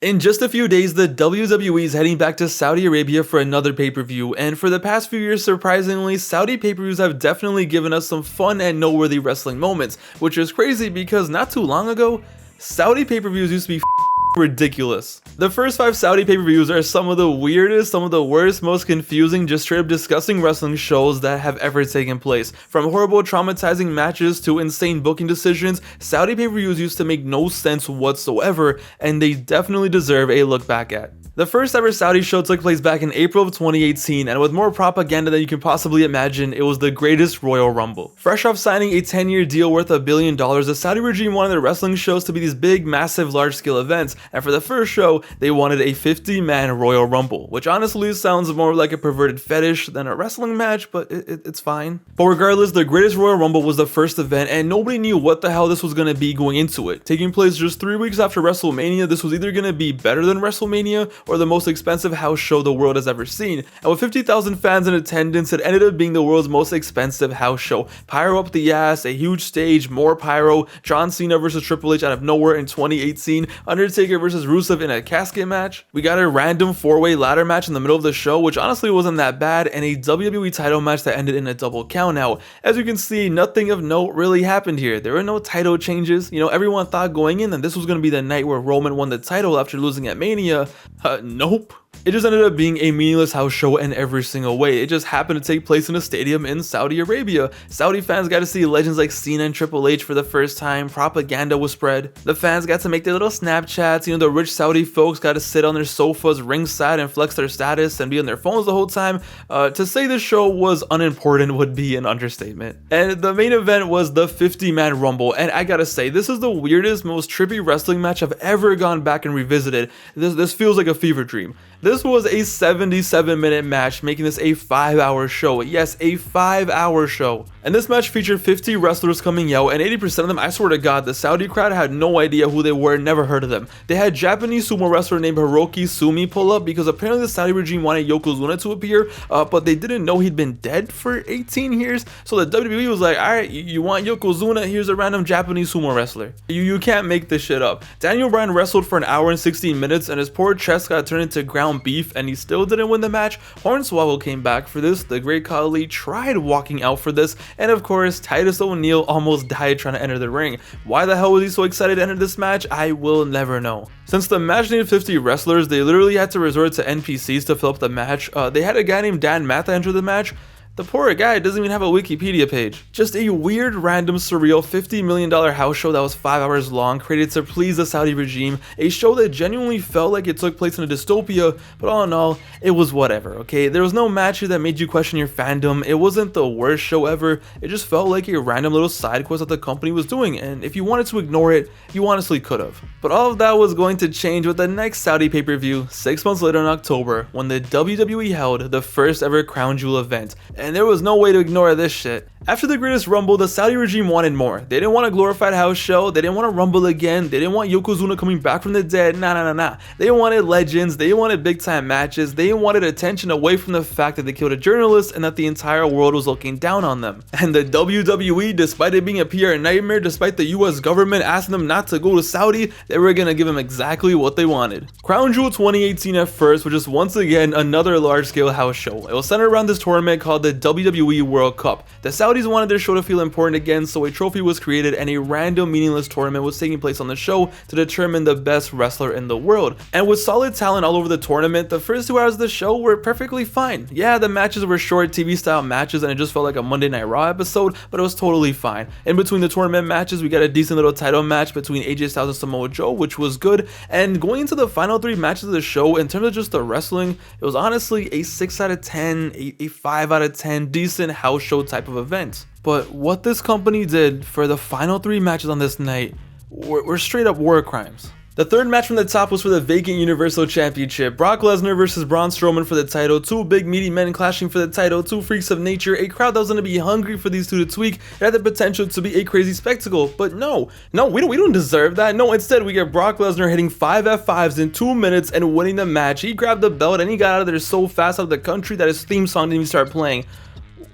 In just a few days, the WWE is heading back to Saudi Arabia for another pay-per-view, and for the past few years, surprisingly, Saudi pay-per-views have definitely given us some fun and noteworthy wrestling moments, which is crazy because not too long ago, Saudi pay-per-views used to be ridiculous. The first 5 Saudi pay-per-views are some of the weirdest, some of the worst, most confusing, just straight up disgusting wrestling shows that have ever taken place. From horrible, traumatizing matches to insane booking decisions, Saudi pay-per-views used to make no sense whatsoever, and they definitely deserve a look back at. The first ever Saudi show took place back in April of 2018, and with more propaganda than you can possibly imagine, it was the greatest Royal Rumble. Fresh off signing a 10-year deal worth $1 billion, the Saudi regime wanted their wrestling shows to be these big, massive, large-scale events, and for the first show, they wanted a 50-man Royal Rumble, which honestly sounds more like a perverted fetish than a wrestling match, but it's fine. But regardless, the greatest Royal Rumble was the first event, and nobody knew what the hell this was going to be going into it. Taking place just 3 weeks after WrestleMania, this was either going to be better than WrestleMania, or the most expensive house show the world has ever seen. And with 50,000 fans in attendance, it ended up being the world's most expensive house show. Pyro up the ass, a huge stage, more pyro, John Cena versus Triple H out of nowhere in 2018, Undertaker versus Rusev in a casket match. We got a random 4-way ladder match in the middle of the show, which honestly wasn't that bad, and a WWE title match that ended in a double count out. As you can see, nothing of note really happened here. There were no title changes. You know, everyone thought going in that this was going to be the night where Roman won the title after losing at Mania. Nope. It just ended up being a meaningless house show in every single way. It just happened to take place in a stadium in Saudi Arabia. Saudi fans got to see legends like Cena and Triple H for the first time. Propaganda was spread. The fans got to make their little Snapchats. You know, the rich Saudi folks got to sit on their sofas ringside and flex their status and be on their phones the whole time. To say this show was unimportant would be an understatement. And the main event was the 50-man Rumble. And I gotta say, this is the weirdest, most trippy wrestling match I've ever gone back and revisited. This feels like a fever dream. This was a 77-minute match, making this a 5-hour show. Yes, a 5-hour show. And this match featured 50 wrestlers coming out, and 80% of them, I swear to God, the Saudi crowd had no idea who they were, never heard of them. They had Japanese sumo wrestler named Hiroki Sumi pull up because apparently the Saudi regime wanted Yokozuna to appear, but they didn't know he'd been dead for 18 years. So the WWE was like, alright, you want Yokozuna? Here's a random Japanese sumo wrestler. You can't make this shit up. Daniel Bryan wrestled for an hour and 16 minutes, and his poor chest got turned into ground beef, and he still didn't win the match. Hornswoggle came back for this. The Great Khali tried walking out for this, and of course Titus O'Neil almost died trying to enter the ring. Why the hell was he so excited to enter this match? I will never know. Since the match needed 50 wrestlers, they literally had to resort to NPCs to fill up the match. They had a guy named Dan Matha enter the match. The poor guy doesn't even have a Wikipedia page. Just a weird, random, surreal $50 million house show that was 5 hours long, created to please the Saudi regime, a show that genuinely felt like it took place in a dystopia, but all in all, it was whatever, okay? There was no match here that made you question your fandom. It wasn't the worst show ever. It just felt like a random little side quest that the company was doing, and if you wanted to ignore it, you honestly could have. But all of that was going to change with the next Saudi pay-per-view 6 months later in October, when the WWE held the first ever Crown Jewel event. And there was no way to ignore this shit. After the greatest Rumble, the Saudi regime wanted more. They didn't want a glorified house show. They didn't want to Rumble again. They didn't want Yokozuna coming back from the dead. Nah. They wanted legends. They wanted big time matches. They wanted attention away from the fact that they killed a journalist and that the entire world was looking down on them. And the WWE, despite it being a PR nightmare, despite the US government asking them not to go to Saudi, they were gonna give them exactly what they wanted. Crown Jewel 2018 at first was just once again another large scale house show. It was centered around this tournament called the WWE World Cup. The Saudis wanted their show to feel important again, so a trophy was created and a random meaningless tournament was taking place on the show to determine the best wrestler in the world. And with solid talent all over the tournament, the first 2 hours of the show were perfectly fine. Yeah, the matches were short TV style matches and it just felt like a Monday Night Raw episode, but it was totally fine. In between the tournament matches, we got a decent little title match between AJ Styles and Samoa Joe, which was good. And going into the final 3 matches of the show, in terms of just the wrestling, it was honestly a 6 out of 10, a 5 out of 10 decent house show type of event. But what this company did for the final 3 matches on this night were straight up war crimes. The third match from the top was for the vacant Universal Championship. Brock Lesnar versus Braun Strowman for the title. 2 big meaty men clashing for the title. 2 freaks of nature. A crowd that was going to be hungry for these two to tweak. It had the potential to be a crazy spectacle. But no, we don't deserve that. No, instead we get Brock Lesnar hitting 5 F5s in 2 minutes and winning the match. He grabbed the belt and he got out of there so fast out of the country that his theme song didn't even start playing.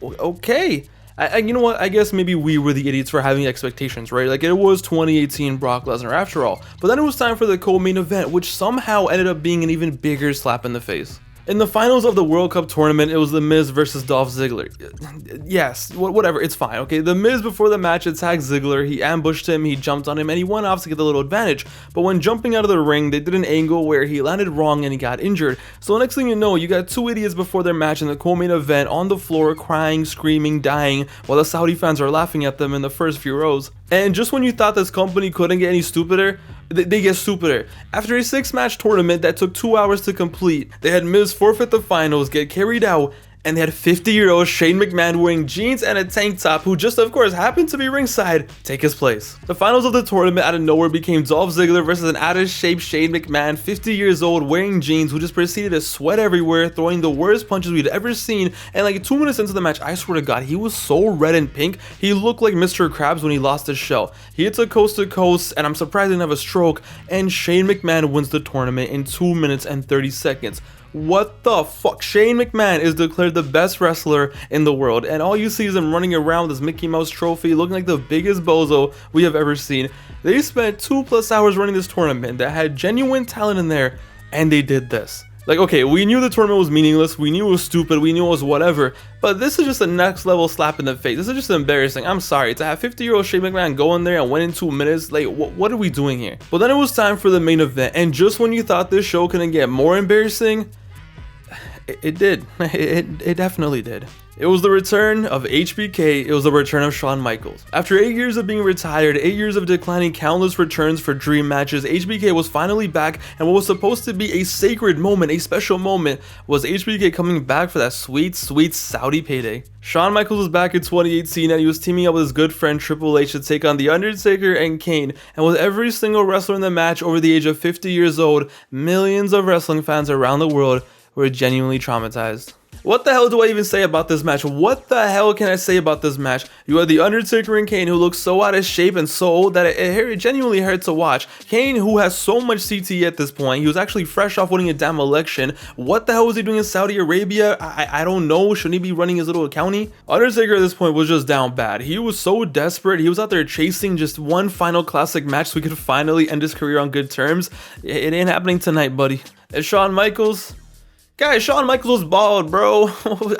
Okay. You know what, I guess maybe we were the idiots for having expectations, right? Like, it was 2018 Brock Lesnar after all. But then it was time for the co-main event, which somehow ended up being an even bigger slap in the face. In the finals of the World Cup tournament, it was The Miz versus Dolph Ziggler. Yes, whatever, it's fine, okay? The Miz, before the match, attacked Ziggler, he ambushed him, he jumped on him, and he went off to get the little advantage. But when jumping out of the ring, they did an angle where he landed wrong and he got injured. So next thing you know, you got two idiots before their match in the co-main event on the floor, crying, screaming, dying, while the Saudi fans are laughing at them in the first few rows. And just when you thought this company couldn't get any stupider, they get stupider. After a 6-match tournament that took 2 hours to complete, they had Miz forfeit the finals, get carried out, and they had 50-year-old Shane McMahon wearing jeans and a tank top, who just of course happened to be ringside, take his place. The finals of the tournament out of nowhere became Dolph Ziggler versus an out-of-shape Shane McMahon, 50 years old, wearing jeans, who just proceeded to sweat everywhere, throwing the worst punches we'd ever seen. And like 2 minutes into the match, I swear to God, he was so red and pink, he looked like Mr. Krabs when he lost his shell. He hits a coast to coast, and I'm surprised he didn't have a stroke, and Shane McMahon wins the tournament in 2 minutes and 30 seconds. What the fuck? Shane McMahon is declared the best wrestler in the world, and all you see is him running around with his Mickey Mouse trophy, looking like the biggest bozo we have ever seen. They spent 2+ hours running this tournament that had genuine talent in there, and they did this. Like, okay, we knew the tournament was meaningless, we knew it was stupid, we knew it was whatever, but this is just a next level slap in the face. This is just embarrassing. I'm sorry, to have 50-year-old Shane McMahon go in there and win in 2 minutes, like, what are we doing here? But then it was time for the main event, and just when you thought this show couldn't get more embarrassing, it did. It definitely did. It was the return of HBK, it was the return of Shawn Michaels. After 8 years of being retired, 8 years of declining countless returns for dream matches, HBK was finally back, and what was supposed to be a sacred moment, a special moment, was HBK coming back for that sweet, sweet Saudi payday. Shawn Michaels was back in 2018, and he was teaming up with his good friend Triple H to take on The Undertaker and Kane, and with every single wrestler in the match over the age of 50 years old, millions of wrestling fans around the world were genuinely traumatized. What the hell do I even say about this match? What the hell can I say about this match? You had The Undertaker and Kane, who look so out of shape and so old that it genuinely hurt to watch. Kane, who has so much CTE at this point, he was actually fresh off winning a damn election. What the hell was he doing in Saudi Arabia? I don't know. Shouldn't he be running his little county? Undertaker at this point was just down bad. He was so desperate. He was out there chasing just one final classic match so he could finally end his career on good terms. It ain't happening tonight, buddy. And Shawn Michaels... Guys, Shawn Michaels was bald, bro.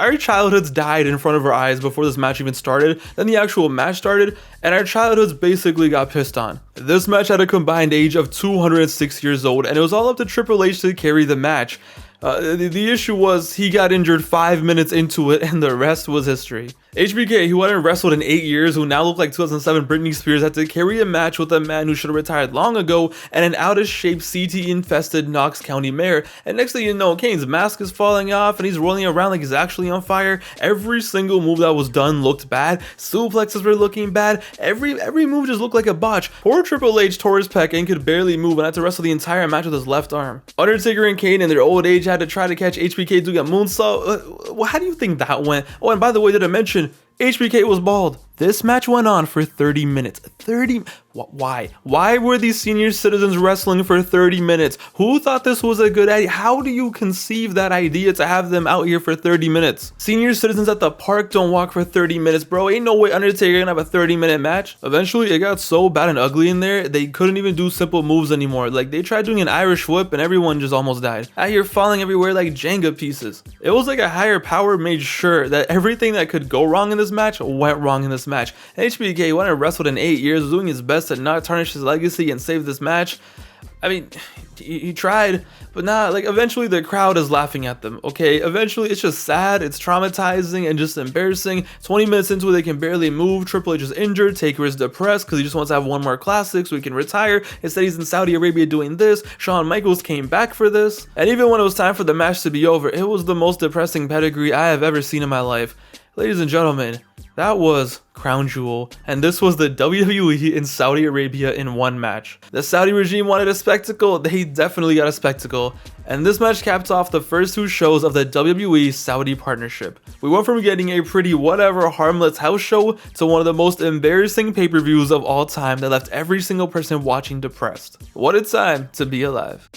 Our childhoods died in front of our eyes before this match even started. Then the actual match started, and our childhoods basically got pissed on. This match had a combined age of 206 years old, and it was all up to Triple H to carry the match. The issue was he got injured 5 minutes into it, and the rest was history. HBK, who hadn't wrestled in 8 years, who now looked like 2007 Britney Spears, had to carry a match with a man who should have retired long ago, and an out-of-shape CT-infested Knox County mayor. And next thing you know, Kane's mask is falling off, and he's rolling around like he's actually on fire. Every single move that was done looked bad. Suplexes were looking bad. Every move just looked like a botch. Poor Triple H tore his pec and could barely move and had to wrestle the entire match with his left arm. Undertaker and Kane in their old age had to try to catch HBK doing a moonsault. How do you think that went? Oh, and by the way, did I mention HBK was bald? This match went on for 30 minutes. Why? Why were these senior citizens wrestling for 30 minutes? Who thought this was a good idea? How do you conceive that idea to have them out here for 30 minutes? Senior citizens at the park don't walk for 30 minutes, bro. Ain't no way Undertaker gonna have a 30-minute match. Eventually, it got so bad and ugly in there, they couldn't even do simple moves anymore. Like, they tried doing an Irish whip and everyone just almost died. Out here falling everywhere like Jenga pieces. It was like a higher power made sure that everything that could go wrong in this match went wrong in this match. HBK, who hadn't wrestled in 8 years, was doing his best to not tarnish his legacy and save this match. I mean, he tried, but nah, like, eventually the crowd is laughing at them, okay? Eventually, it's just sad, it's traumatizing, and just embarrassing. 20 minutes into it, they can barely move. Triple H is injured, Taker is depressed because he just wants to have one more classic so he can retire. Instead, he's in Saudi Arabia doing this. Shawn Michaels came back for this. And even when it was time for the match to be over, it was the most depressing pedigree I have ever seen in my life. Ladies and gentlemen, that was Crown Jewel, and this was the WWE in Saudi Arabia in one match. The Saudi regime wanted a spectacle, they definitely got a spectacle, and this match capped off the first 2 shows of the WWE Saudi partnership. We went from getting a pretty whatever harmless house show to one of the most embarrassing pay-per-views of all time that left every single person watching depressed. What a time to be alive.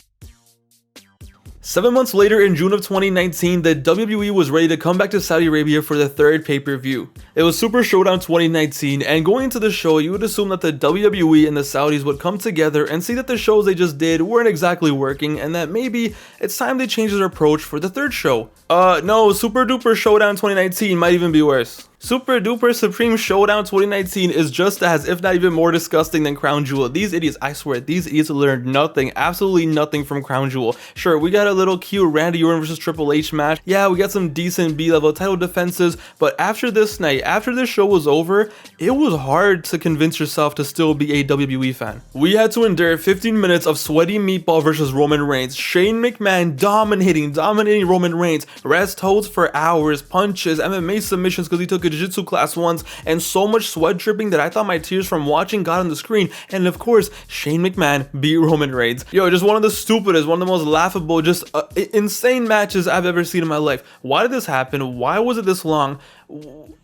7 months later, in June of 2019, the WWE was ready to come back to Saudi Arabia for the third pay-per-view. It was Super Showdown 2019, and going into the show, you would assume that the WWE and the Saudis would come together and see that the shows they just did weren't exactly working, and that maybe it's time they change their approach for the third show. No, Super Duper Showdown 2019 might even be worse. Super Duper Supreme Showdown 2019 is just as, if not even more disgusting than Crown Jewel. These idiots, I swear, these idiots learned nothing, absolutely nothing from Crown Jewel. Sure, we got a little cute Randy Orton versus Triple H match. Yeah, we got some decent B-level title defenses, but after this night, after this show was over, it was hard to convince yourself to still be a WWE fan. We had to endure 15 minutes of sweaty meatball versus Roman Reigns, Shane McMahon dominating Roman Reigns, rest holds for hours, punches, MMA submissions because he took a jiu-jitsu class once, and so much sweat dripping that I thought my tears from watching got on the screen. And of course, Shane McMahon beat Roman Reigns. Yo, just one of the stupidest, one of the most laughable, just insane matches I've ever seen in my life. Why did this happen? Why was it this long? And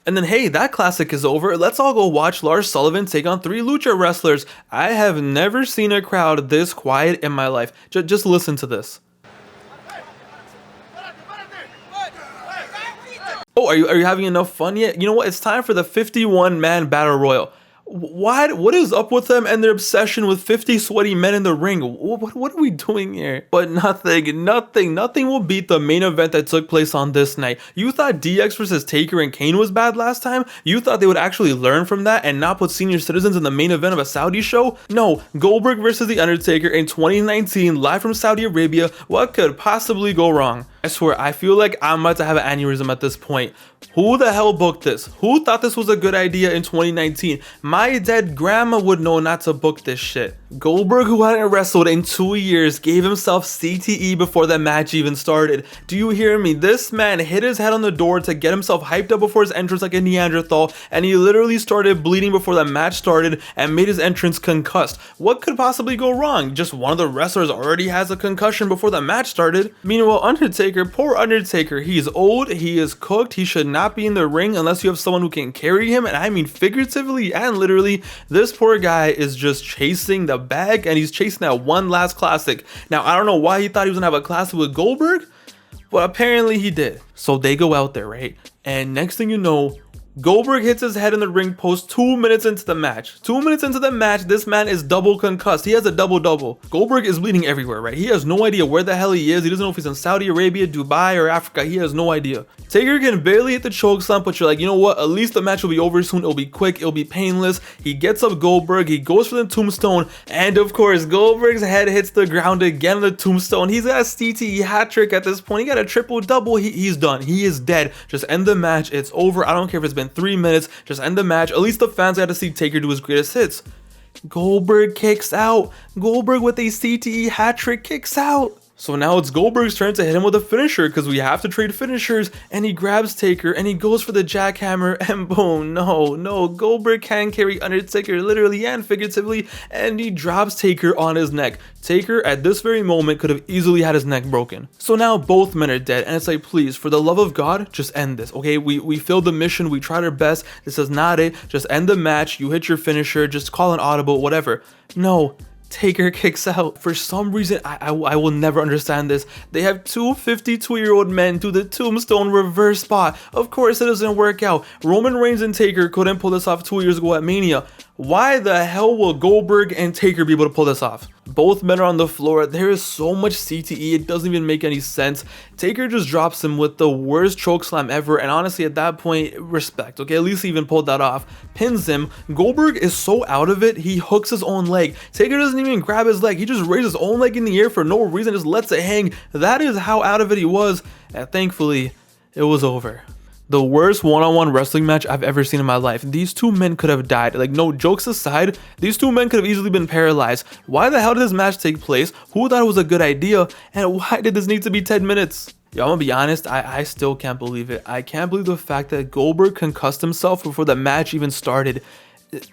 then, hey, that classic is over. Let's all go watch Lars Sullivan take on 3 lucha wrestlers. I have never seen a crowd this quiet in my life. Just listen to this. Oh, are you having enough fun yet? You know what? It's time for the 51-man battle royal. What is up with them and their obsession with 50 sweaty men in the ring? What are we doing here? But nothing will beat the main event that took place on this night. You thought DX versus Taker and Kane was bad last time? You thought they would actually learn from that and not put senior citizens in the main event of a Saudi show? No, Goldberg versus The Undertaker in 2019, live from Saudi Arabia. What could possibly go wrong? I swear, I feel like I'm about to have an aneurysm at this point. Who the hell booked this? Who thought this was a good idea in 2019? My dead grandma would know not to book this shit. Goldberg, who hadn't wrestled in 2 years, gave himself CTE before the match even started. Do you hear me? This man hit his head on the door to get himself hyped up before his entrance like a Neanderthal, and he literally started bleeding before the match started and made his entrance concussed. What could possibly go wrong? Just one of the wrestlers already has a concussion before the match started. Meanwhile, Undertaker, poor Undertaker, he's old, he is cooked, he should not be in the ring unless you have someone who can carry him, and I mean figuratively and literally. This poor guy is just chasing the bag, and he's chasing that one last classic. Now, I don't know why he thought he was gonna have a classic with Goldberg, but apparently he did. So they go out there, right? And next thing you know, Goldberg hits his head in the ring post 2 minutes into the match. 2 minutes into the match, this man is double concussed. He has a double-double. Goldberg is bleeding everywhere, right? He has no idea where the hell he is. He doesn't know if he's in Saudi Arabia, Dubai, or Africa. He has no idea. Taker can barely hit the chokeslam, but you're like, you know what? At least the match will be over soon. It'll be quick. It'll be painless. He gets up Goldberg. He goes for the tombstone. And of course, Goldberg's head hits the ground again on the tombstone. He's got a CTE hat trick at this point. He got a triple-double. He's done. He is dead. Just end the match. It's over. I don't care if it's been 3 minutes, just end the match. At least the fans got to see Taker do his greatest hits. Goldberg kicks out. Goldberg with a CTE hat trick kicks out. So now it's Goldberg's turn to hit him with a finisher because we have to trade finishers, and he grabs Taker and he goes for the jackhammer, and boom, no, Goldberg can carry Undertaker literally and figuratively, and he drops Taker on his neck. Taker at this very moment could have easily had his neck broken. So now both men are dead, and it's like, please, for the love of God, just end this, okay? We failed the mission, we tried our best, this is not it, just end the match, you hit your finisher, just call an audible, whatever. No. Taker kicks out. For some reason, I will never understand this. They have 2 52-year-old men do the tombstone reverse spot. Of course, it doesn't work out. Roman Reigns and Taker couldn't pull this off 2 years ago at Mania. Why the hell will Goldberg and Taker be able to pull this off? Both men are on the floor. There is so much CTE, it doesn't even make any sense. Taker just drops him with the worst chokeslam ever, and honestly, at that point, respect, okay? At least he even pulled that off. Pins him. Goldberg is so out of it, he hooks his own leg. Taker doesn't even grab his leg. He just raises his own leg in the air for no reason, just lets it hang. That is how out of it he was, and thankfully, it was over. The worst one-on-one wrestling match I've ever seen in my life. These 2 men could have died. Like, no, jokes aside, these 2 men could have easily been paralyzed. Why the hell did this match take place? Who thought it was a good idea? And why did this need to be 10 minutes? Yo, I'm gonna be honest, I still can't believe it. I can't believe the fact that Goldberg concussed himself before the match even started.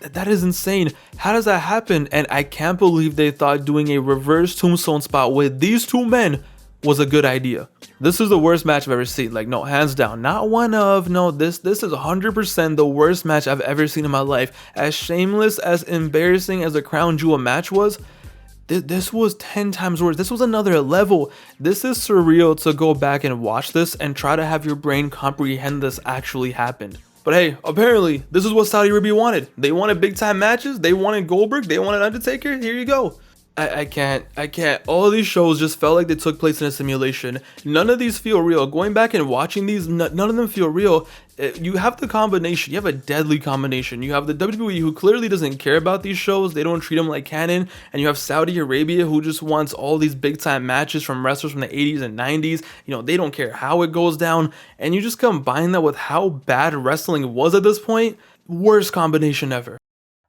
That is insane. How does that happen? And I can't believe they thought doing a reverse tombstone spot with these 2 men was a good idea. This is the worst match I've ever seen. Like, no, hands down. Not one of, no, this is 100% the worst match I've ever seen in my life. As shameless, as embarrassing as the Crown Jewel match was, This was 10 times worse. This was another level. This is surreal to go back and watch this and try to have your brain comprehend this actually happened. But hey, apparently this is what Saudi Arabia wanted. They wanted big time matches. They wanted Goldberg. They wanted Undertaker. Here you go. I can't. All of these shows just felt like they took place in a simulation. None of these feel real. Going back and watching these, none of them feel real. You have the combination. You have a deadly combination. You have the WWE who clearly doesn't care about these shows. They don't treat them like canon. And you have Saudi Arabia who just wants all these big time matches from wrestlers from the 80s and 90s. You know, they don't care how it goes down. And you just combine that with how bad wrestling was at this point. Worst combination ever.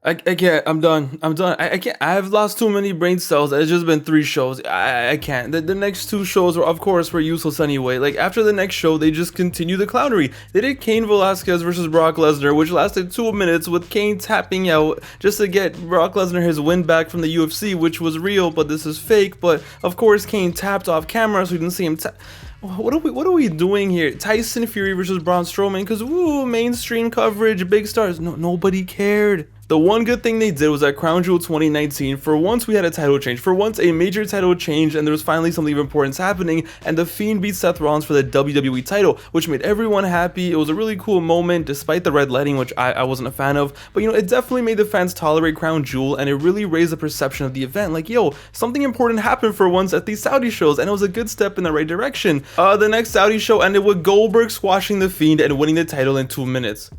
I can't. I'm done. I can't. I've lost too many brain cells. It's just been 3 shows. I can't. The next 2 shows were, of course, were useless anyway. Like, after the next show, they just continue the clownery. They did Cain Velasquez versus Brock Lesnar, which lasted 2 minutes with Cain tapping out just to get Brock Lesnar his win back from the UFC, which was real, but this is fake. But, of course, Cain tapped off camera, so we didn't see him tap. What are we doing here? Tyson Fury versus Braun Strowman, because woo, mainstream coverage, big stars. No, nobody cared. The one good thing they did was at Crown Jewel 2019, for once we had a title change. For once, a major title change, and there was finally something of importance happening, and The Fiend beat Seth Rollins for the WWE title, which made everyone happy. It was a really cool moment, despite the red lighting, which I wasn't a fan of. But, you know, it definitely made the fans tolerate Crown Jewel, and it really raised the perception of the event. Like, yo, something important happened for once at these Saudi shows, and it was a good step in the right direction. The next Saudi show ended with Goldberg squashing The Fiend and winning the title in 2 minutes.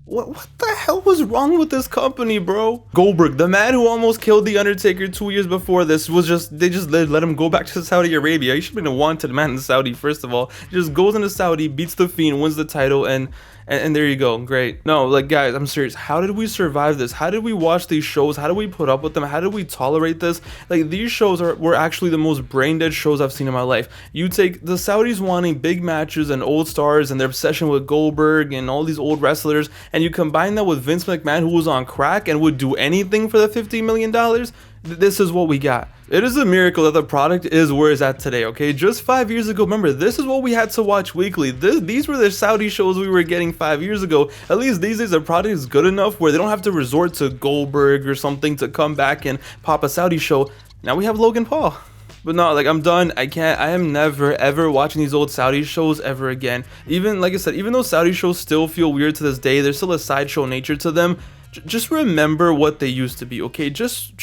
What the hell was wrong with this company, bro? Goldberg, the man who almost killed The Undertaker 2 years before this, they just let him go back to Saudi Arabia. He should have been a wanted man in Saudi, first of all. He just goes into Saudi, beats The Fiend, wins the title, and there you go. Great. No, like, guys, I'm serious. How did we survive this? How did we watch these shows? How did we put up with them? How did we tolerate this? Like, these shows were actually the most brain dead shows I've seen in my life. You take the Saudis wanting big matches and old stars and their obsession with Goldberg and all these old wrestlers, and you combine that with Vince McMahon, who was on crack and would do anything for the $50 million. This is what we got. It is a miracle that the product is where it's at today, okay? Just 5 years ago, remember, this is what we had to watch weekly. These were the Saudi shows we were getting 5 years ago. At least these days, the product is good enough where they don't have to resort to Goldberg or something to come back and pop a Saudi show. Now we have Logan Paul. But no, like, I'm done. I am never ever watching these old Saudi shows ever again. Even, like I said, even though Saudi shows still feel weird to this day, there's still a sideshow nature to them. Just remember what they used to be, okay? Just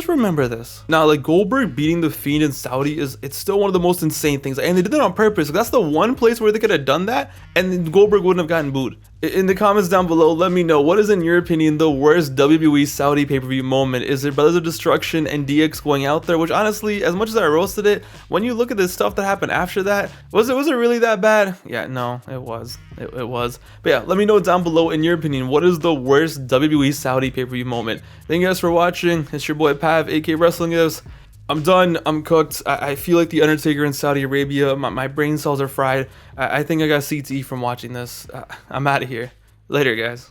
remember this. Now, like, Goldberg beating The Fiend in Saudi it's still one of the most insane things, and they did it on purpose. That's the one place where they could have done that, and Goldberg wouldn't have gotten booed. In the comments down below, let me know, what is, in your opinion, the worst WWE Saudi pay-per-view moment? Is it Brothers of Destruction and DX going out there? Which, honestly, as much as I roasted it, when you look at the stuff that happened after that, was it really that bad? Yeah, no, it was. It was. But yeah, let me know down below, in your opinion, what is the worst WWE Saudi pay-per-view moment? Thank you guys for watching. It's your boy Pav, aka Wrestling Gives. I'm done. I'm cooked. I feel like The Undertaker in Saudi Arabia. My brain cells are fried. I think I got CTE from watching this. I'm out of here. Later, guys.